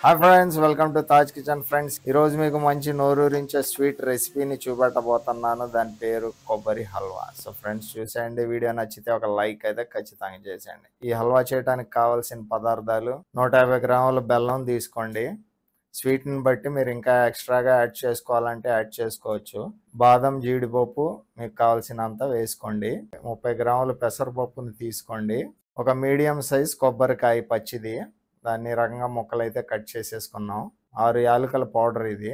Hi friends, welcome to Taj kitchen. Friends, ఈరోజు మీకు మంచి నోరూరించే స్వీట్ రెసిపీని చూపెట్టబోతున్నాను. దాని పేరు కొబ్బరి హల్వా. సో ఫ్రెండ్స్, చూసేయండి. వీడియో నచ్చితే ఒక లైక్ అయితే ఖచ్చితంగా చేసేయండి. ఈ హల్వా చేయడానికి కావాల్సిన పదార్థాలు: 150 గ్రాముల బెల్లం తీసుకోండి. స్వీట్ని బట్టి మీరు ఇంకా ఎక్స్ట్రాగా యాడ్ చేసుకోవాలంటే యాడ్ చేసుకోవచ్చు. బాదం, జీడిపప్పు మీకు కావాల్సినంత వేసుకోండి. 30 గ్రాముల పెసరపప్పుని తీసుకోండి. ఒక మీడియం సైజ్ కొబ్బరికాయ పచ్చిది, దాన్ని రకంగా ముక్కలైతే కట్ చేసేసుకున్నాం. 6 యాలకుల పౌడర్ ఇది.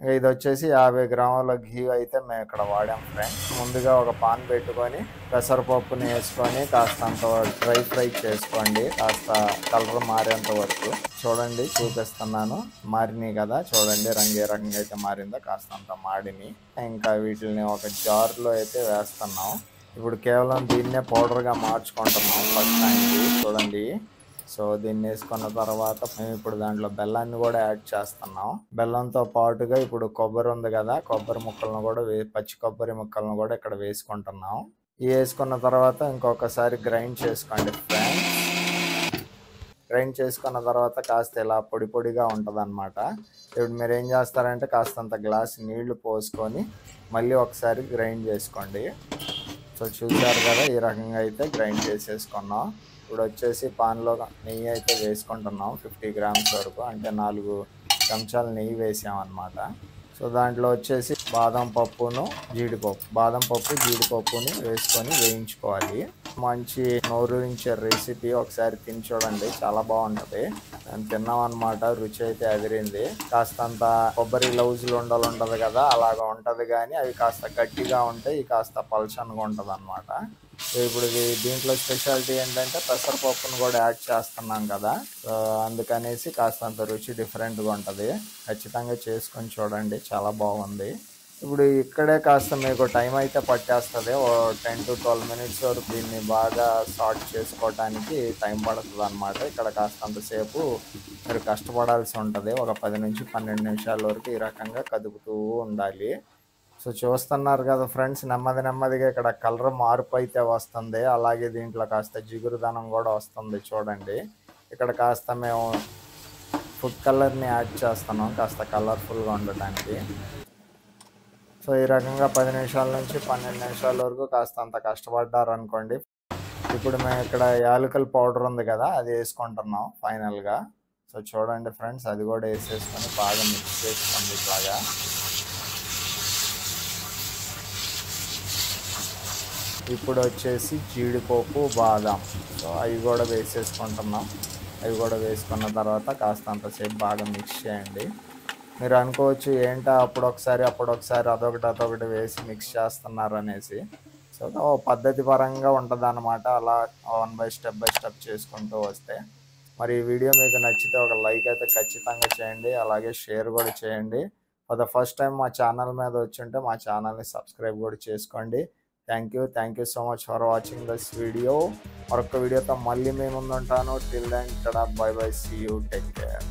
ఇది వచ్చేసి 50 గ్రాముల ఘీ అయితే మేము ఇక్కడ వాడాం ఫ్రెండ్స్. ముందుగా ఒక పాన్ పెట్టుకొని పెసరపప్పుని వేసుకొని కాస్తంత డ్రై ఫ్రై చేసుకోండి, కాస్త కలర్ మారేంత వరకు. చూడండి, చూపిస్తున్నాను. మారినాయి కదా, చూడండి రంగు ఏ రకంగా అయితే మారిందో, కాస్తంత మాడిని. ఇంకా వీటిని ఒక జార్లో అయితే వేస్తున్నాం. ఇప్పుడు కేవలం దీన్నే పౌడర్గా మార్చుకుంటున్నాం ఫస్ట్ టైంకి. చూడండి. సో దీన్ని వేసుకున్న తర్వాత మేము ఇప్పుడు దాంట్లో బెల్లాన్ని కూడా యాడ్ చేస్తున్నాం. బెల్లంతో పాటుగా ఇప్పుడు కొబ్బరి ఉంది కదా, కొబ్బరి ముక్కలను కూడా పచ్చి కొబ్బరి ముక్కలను కూడా ఇక్కడ వేసుకుంటున్నాం. ఇవి వేసుకున్న తర్వాత ఇంకొకసారి గ్రైండ్ చేసుకోండి ఫ్రెండ్స్. గ్రైండ్ చేసుకున్న తర్వాత కాస్త ఇలా పొడి పొడిగా ఉంటుంది అనమాట. ఇప్పుడు మీరు ఏం చేస్తారంటే కాస్తంత గ్లాస్ నీళ్లు పోసుకొని మళ్ళీ ఒకసారి గ్రైండ్ చేసుకోండి. సో చూసారు కదా, ఈ రకంగా అయితే గ్రైండ్ చేసేసుకున్నాం. ఇప్పుడు వచ్చేసి పాన్లో నెయ్యి అయితే వేసుకుంటున్నాం. 50 గ్రామ్స్ వరకు, అంటే 4 చెంచాలు నెయ్యి వేసామన్నమాట. సో దాంట్లో వచ్చేసి బాదం పప్పును జీడిపప్పుని వేసుకొని వేయించుకోవాలి. మంచి నోరూరించే రెసిపీ, ఒకసారి తిని చూడండి, చాలా బాగుంటుంది. మేము తిన్నామన్నమాట, రుచి అయితే అదిరింది. కాస్తంత కొబ్బరి లౌజులు ఉండదు కదా, అలాగా ఉంటుంది. కానీ అవి కాస్త గట్టిగా ఉంటాయి, ఇవి కాస్త పల్చనగా ఉంటుంది అన్నమాట. సో ఇప్పుడు దీంట్లో స్పెషాలిటీ ఏంటంటే పెసరపప్పును కూడా యాడ్ చేస్తున్నాం కదా, సో అందుకనేసి కాస్తంత రుచి డిఫరెంట్గా ఉంటుంది. ఖచ్చితంగా చేసుకొని చూడండి, చాలా బాగుంది. ఇప్పుడు ఇక్కడే కాస్త మీకు టైం అయితే పట్టేస్తుంది. 10 to 12 మినిట్స్ వరకు దీన్ని బాగా సార్ట్ చేసుకోవడానికి టైం పడుతుంది అనమాట. ఇక్కడ కాస్తంతసేపు మీరు కష్టపడాల్సి ఉంటుంది. ఒక 10 నుంచి 12 నిమిషాల వరకు ఈ రకంగా కదుపుతూ ఉండాలి. సో చూస్తున్నారు కదా ఫ్రెండ్స్, నెమ్మదిగా ఇక్కడ కలర్ మార్పు అయితే వస్తుంది. అలాగే దీంట్లో కాస్త జిగురుదనం కూడా వస్తుంది. చూడండి, ఇక్కడ కాస్త మేము ఫుడ్ కలర్ని యాడ్ చేస్తున్నాం, కాస్త కలర్ఫుల్గా ఉండటానికి. సో ఈ రకంగా 10 నిమిషాల నుంచి 12 నిమిషాల వరకు కాస్తంత కష్టపడ్డారు అనుకోండి. ఇప్పుడు మేము ఇక్కడ యాలకుల పౌడర్ ఉంది కదా, అది వేసుకుంటున్నాం ఫైనల్గా. సో చూడండి ఫ్రెండ్స్, అది కూడా వేసేసుకొని బాగా మిక్స్ చేసుకోండి ఇట్లాగా. ఇప్పుడు వచ్చేసి జీడిపప్పు, బాదం, సో అవి కూడా వేసేసుకుంటున్నాం. అవి కూడా వేసుకున్న తర్వాత కాస్తంతసేపు బాగా మిక్స్ చేయండి. మీరు అనుకోవచ్చు, ఏంటో అప్పుడొకసారి అదొకటి వేసి మిక్స్ చేస్తున్నారు అనేసి. సో పద్ధతి పరంగా ఉంటుంది అన్నమాట, అలా స్టెప్ బై స్టెప్ చేసుకుంటూ వస్తే. మరి ఈ వీడియో మీకు నచ్చితే ఒక లైక్ అయితే ఖచ్చితంగా చేయండి, అలాగే షేర్ కూడా చేయండి. ఫర్ ద ఫస్ట్ టైం మా ఛానల్ మీద వచ్చుంటే మా ఛానల్ని సబ్స్క్రైబ్ కూడా చేసుకోండి. Thank you so much for watching this video. మరొక వీడియోతో మళ్ళీ మేము ముందుంటాను. Till then, bye bye, see you, take care.